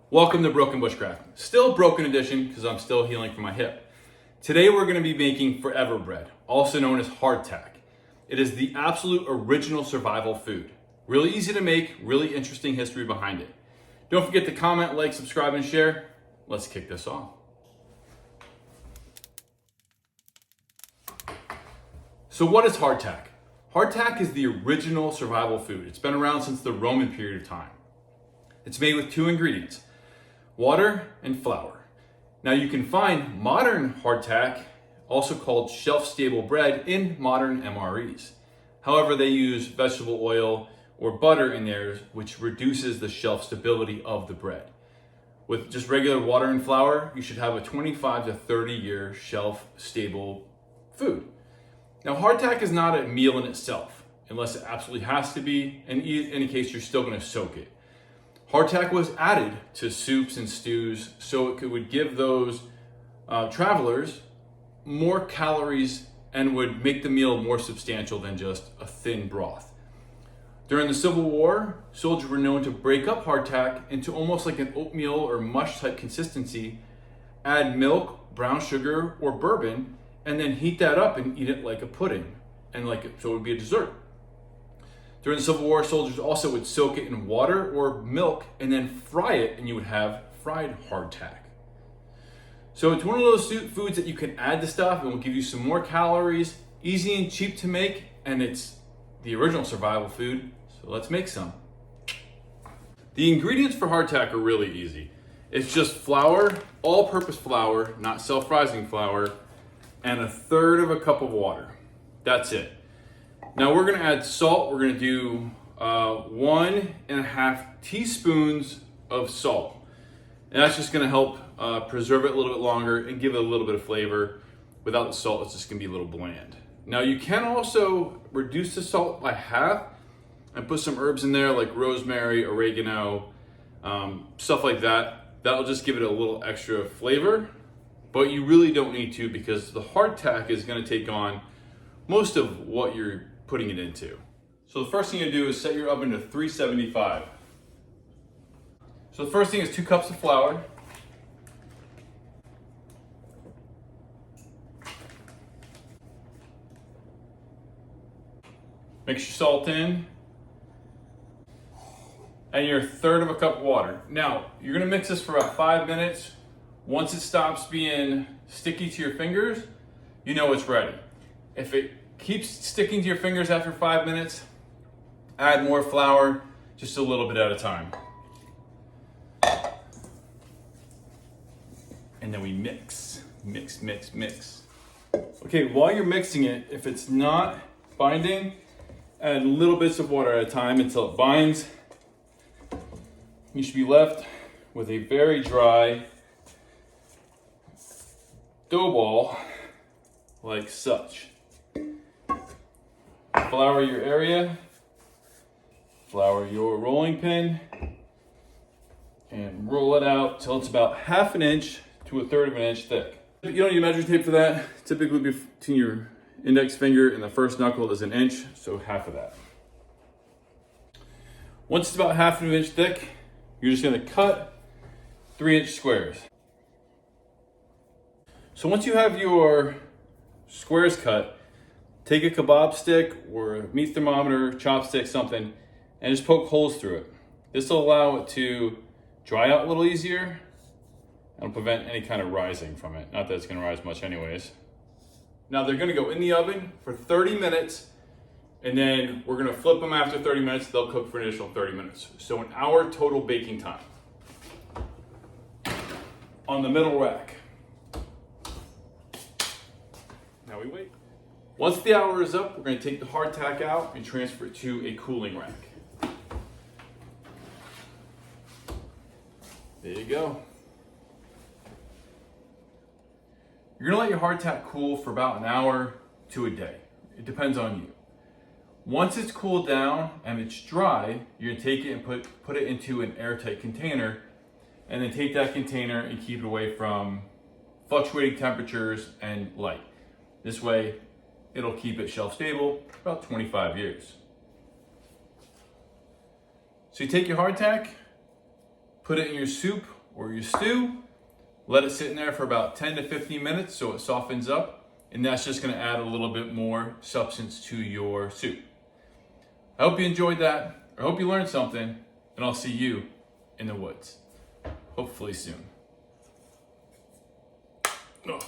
Welcome to Broken Bushcraft. Still broken edition because I'm still healing from my hip. Today we're going to be making forever bread, also known as hardtack. It is the absolute original survival food. Really easy to make, really interesting history behind it. Don't forget to comment, like, subscribe, and share. Let's kick this off. So what is hardtack? Hardtack is the original survival food. It's been around since the Roman period of time. It's made with two ingredients, water and flour. Now you can find modern hardtack, also called shelf-stable bread, in modern MREs. However, they use vegetable oil or butter in theirs, which reduces the shelf stability of the bread. With just regular water and flour, you should have a 25 to 30 year shelf-stable food. Now, hardtack is not a meal in itself, unless it absolutely has to be. In any case, you're still going to soak it. Hardtack was added to soups and stews so it would give those travelers more calories and would make the meal more substantial than just a thin broth. During the Civil War, soldiers were known to break up hardtack into almost like an oatmeal or mush type consistency, add milk, brown sugar, or bourbon, and then heat that up and eat it like a pudding, so it would be a dessert. During the Civil War, soldiers also would soak it in water or milk and then fry it, and you would have fried hardtack. So it's one of those foods that you can add to stuff and will give you some more calories, easy and cheap to make, and it's the original survival food, so let's make some. The ingredients for hardtack are really easy. It's just flour, all-purpose flour, not self-rising flour, and 1/3 cup of water. That's it. Now we're gonna add salt. We're gonna do 1.5 teaspoons of salt. And that's just gonna help preserve it a little bit longer and give it a little bit of flavor. Without the salt, it's just gonna be a little bland. Now you can also reduce the salt by half and put some herbs in there like rosemary, oregano, stuff like that. That'll just give it a little extra flavor, but you really don't need to because the hardtack is gonna take on most of what you're putting it into. So the first thing you do is set your oven to 375. So the first thing is 2 cups of flour. Mix your salt in. And your 1/3 cup of water. Now, you're gonna mix this for about 5 minutes. Once it stops being sticky to your fingers, you know it's ready. If it keeps sticking to your fingers after 5 minutes, add more flour, just a little bit at a time. And then we mix. Okay, while you're mixing it, if it's not binding, add little bits of water at a time until it binds. You should be left with a very dry dough ball like such. Flour your area, flour your rolling pin, and roll it out till it's about 1/2 inch to 1/3 inch thick. You don't need measuring tape for that. Typically between your index finger and the first knuckle is 1 inch, so half of that. Once it's about 1/2 inch thick, you're just gonna cut 3-inch squares. So once you have your squares cut, take a kebab stick or a meat thermometer, chopstick, something, and just poke holes through it. This will allow it to dry out a little easier and prevent any kind of rising from it. Not that it's gonna rise much anyways. Now they're gonna go in the oven for 30 minutes, and then we're gonna flip them after 30 minutes. They'll cook for an additional 30 minutes. So an hour total baking time. On the middle rack. Now we wait. Once the hour is up, we're gonna take the hardtack out and transfer it to a cooling rack. There you go. You're gonna let your hardtack cool for about an hour to a day. It depends on you. Once it's cooled down and it's dry, you're gonna take it and put it into an airtight container, and then take that container and keep it away from fluctuating temperatures and light. This way, it'll keep it shelf stable for about 25 years. So you take your hardtack, put it in your soup or your stew. Let it sit in there for about 10 to 15 minutes so it softens up, and that's just gonna add a little bit more substance to your soup. I hope you enjoyed that. I hope you learned something, and I'll see you in the woods, hopefully soon. Oh.